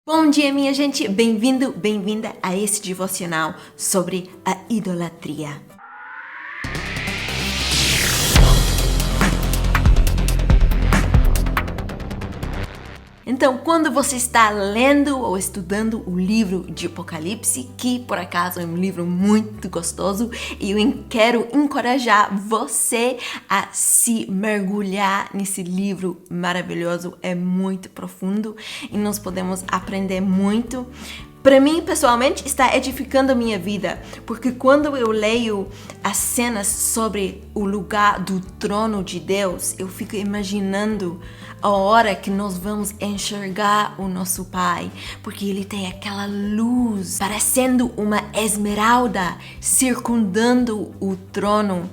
Bom dia, minha gente! Bem-vindo, bem-vinda a esse devocional sobre a idolatria. Então, quando você está lendo ou estudando o livro de Apocalipse, que por acaso é um livro muito gostoso, e eu quero encorajar você a se mergulhar nesse livro maravilhoso, é muito profundo e nós podemos aprender muito. Para mim, pessoalmente, está edificando a minha vida, porque quando eu leio as cenas sobre o lugar do trono de Deus, eu fico imaginando a hora que nós vamos enxergar o nosso Pai, porque Ele tem aquela luz, parecendo uma esmeralda, circundando o trono.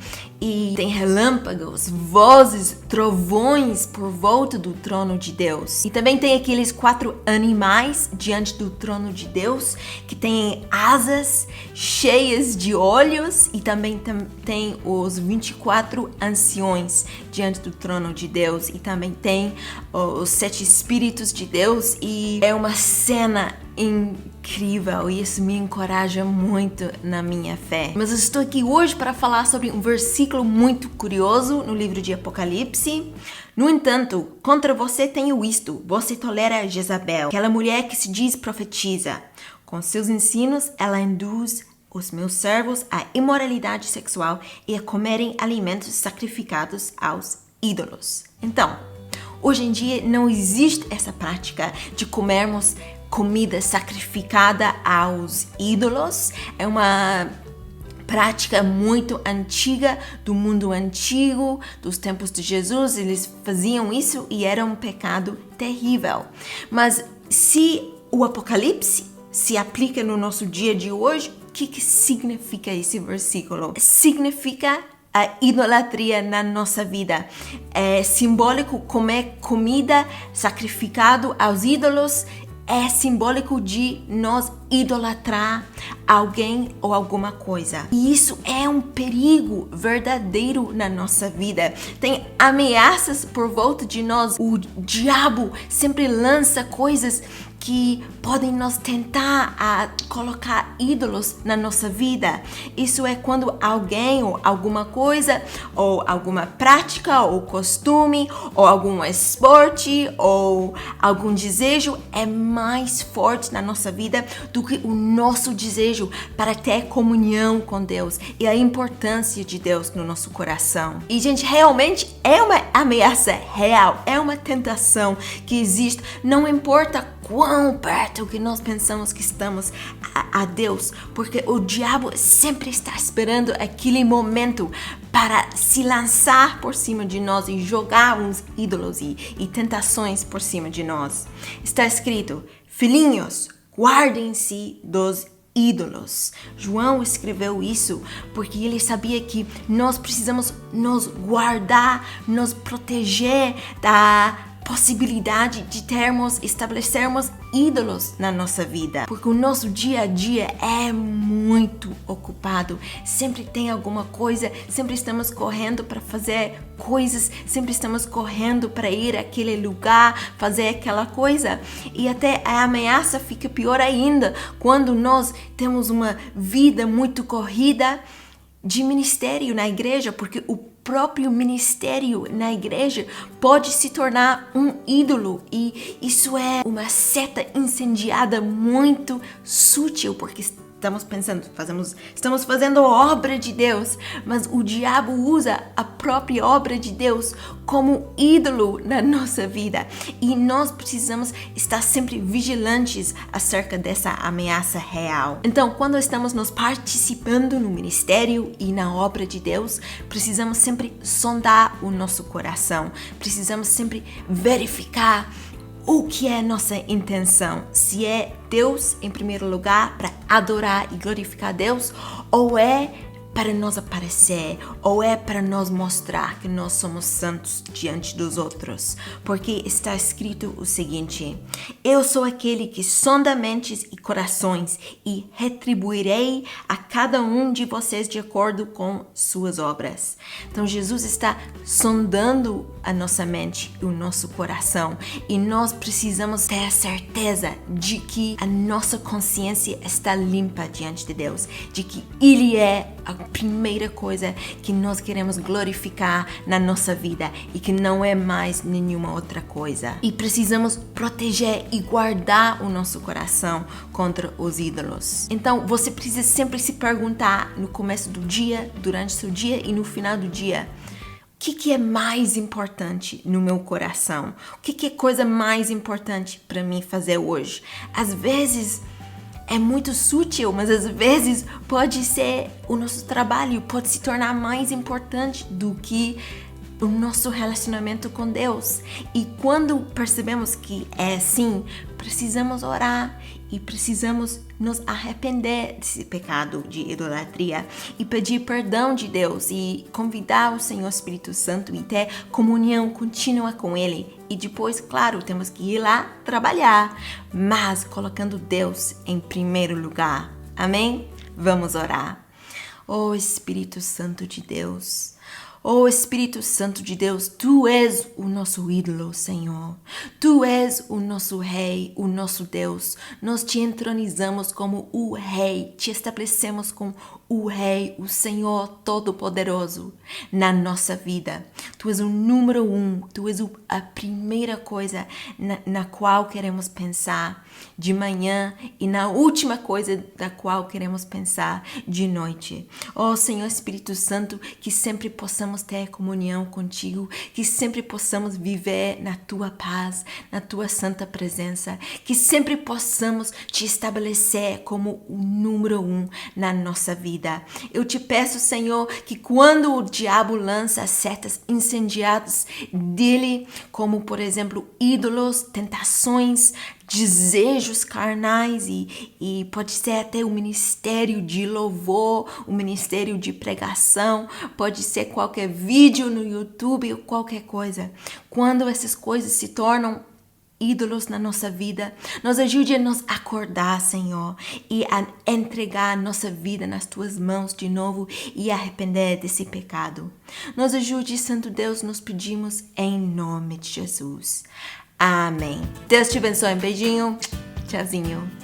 E tem relâmpagos, vozes, trovões por volta do trono de Deus. E também tem aqueles 4 animais diante do trono de Deus, que têm asas cheias de olhos. E também tem os 24 anciões diante do trono de Deus. E também tem os 7 espíritos de Deus. E é uma cena incrível e isso me encoraja muito na minha fé. Mas eu estou aqui hoje para falar sobre um versículo muito curioso no livro de Apocalipse. No entanto, contra você tenho isto: você tolera Jezabel, aquela mulher que se diz profetiza. Com seus ensinos, ela induz os meus servos à imoralidade sexual e a comerem alimentos sacrificados aos ídolos. Então, hoje em dia não existe essa prática de comermos comida sacrificada aos ídolos. É uma prática muito antiga do mundo antigo, dos tempos de Jesus. Eles faziam isso e era um pecado terrível. Mas se o Apocalipse se aplica no nosso dia de hoje, o que significa esse versículo? Significa a idolatria na nossa vida. É simbólico comer comida sacrificada aos ídolos. É simbólico de nós idolatrar alguém ou alguma coisa. E isso é um perigo verdadeiro na nossa vida. Tem ameaças por volta de nós. O diabo sempre lança coisas que podem nos tentar a colocar ídolos na nossa vida. Isso é quando alguém ou alguma coisa, ou alguma prática, ou costume, ou algum esporte, ou algum desejo é mais forte na nossa vida do que o nosso desejo para ter comunhão com Deus e a importância de Deus no nosso coração. E, gente, realmente é uma ameaça real, é uma tentação que existe, não importa quão perto que nós pensamos que estamos a Deus, porque o diabo sempre está esperando aquele momento para se lançar por cima de nós e jogar uns ídolos e tentações por cima de nós. Está escrito: filhinhos, guardem-se dos ídolos. João escreveu isso porque ele sabia que nós precisamos nos guardar, nos proteger da possibilidade de estabelecermos ídolos na nossa vida, porque o nosso dia a dia é muito ocupado, sempre tem alguma coisa, sempre estamos correndo para fazer coisas, sempre estamos correndo para ir àquele lugar, fazer aquela coisa, e até a ameaça fica pior ainda quando nós temos uma vida muito corrida de ministério na igreja, porque o próprio ministério na igreja pode se tornar um ídolo, e isso é uma seta incendiada muito sutil, porque estamos fazendo a obra de Deus, mas o diabo usa a própria obra de Deus como ídolo na nossa vida, e nós precisamos estar sempre vigilantes acerca dessa ameaça real. Então, quando estamos nos participando no ministério e na obra de Deus, precisamos sempre sondar o nosso coração, precisamos sempre verificar o que é nossa intenção, se é Deus em primeiro lugar para adorar e glorificar Deus, ou é para nós aparecer, ou é para nós mostrar que nós somos santos diante dos outros. Porque está escrito o seguinte: eu sou aquele que sonda mentes e corações e retribuirei a cada um de vocês de acordo com suas obras. Então Jesus está sondando a nossa mente e o nosso coração. E nós precisamos ter a certeza de que a nossa consciência está limpa diante de Deus, de que Ele é a primeira coisa que nós queremos glorificar na nossa vida e que não é mais nenhuma outra coisa. E precisamos proteger e guardar o nosso coração contra os ídolos. Então, você precisa sempre se perguntar no começo do dia, durante o seu dia e no final do dia: o que é mais importante no meu coração? O que é coisa mais importante para mim fazer hoje? Às vezes é muito sutil, mas às vezes pode ser o nosso trabalho, pode se tornar mais importante do que o nosso relacionamento com Deus. E quando percebemos que é assim, precisamos orar e precisamos nos arrepender desse pecado de idolatria e pedir perdão de Deus e convidar o Senhor Espírito Santo e ter comunhão contínua com Ele. E depois, claro, temos que ir lá trabalhar, mas colocando Deus em primeiro lugar. Amém? Vamos orar. Oh Espírito Santo de Deus, oh Espírito Santo de Deus, Tu és o nosso ídolo, Senhor. Tu és o nosso Rei, o nosso Deus. Nós Te entronizamos como o Rei, Te estabelecemos como o Rei, o Senhor Todo-Poderoso na nossa vida. Tu és o número 1, Tu és a primeira coisa na qual queremos pensar de manhã e na última coisa da qual queremos pensar de noite. Oh Senhor Espírito Santo, que sempre possamos ter comunhão contigo, que sempre possamos viver na Tua paz, na Tua santa presença, que sempre possamos Te estabelecer como o número 1 na nossa vida. Eu Te peço, Senhor, que quando o diabo lança setas incendiadas dele, como por exemplo ídolos, tentações, desejos carnais e pode ser até o ministério de louvor, o ministério de pregação, pode ser qualquer vídeo no YouTube ou qualquer coisa. Quando essas coisas se tornam ídolos na nossa vida, nos ajude a nos acordar, Senhor, e a entregar a nossa vida nas Tuas mãos de novo e arrepender desse pecado. Nos ajude, Santo Deus, nos pedimos em nome de Jesus. Amém. Deus te abençoe. Um beijinho. Tchauzinho.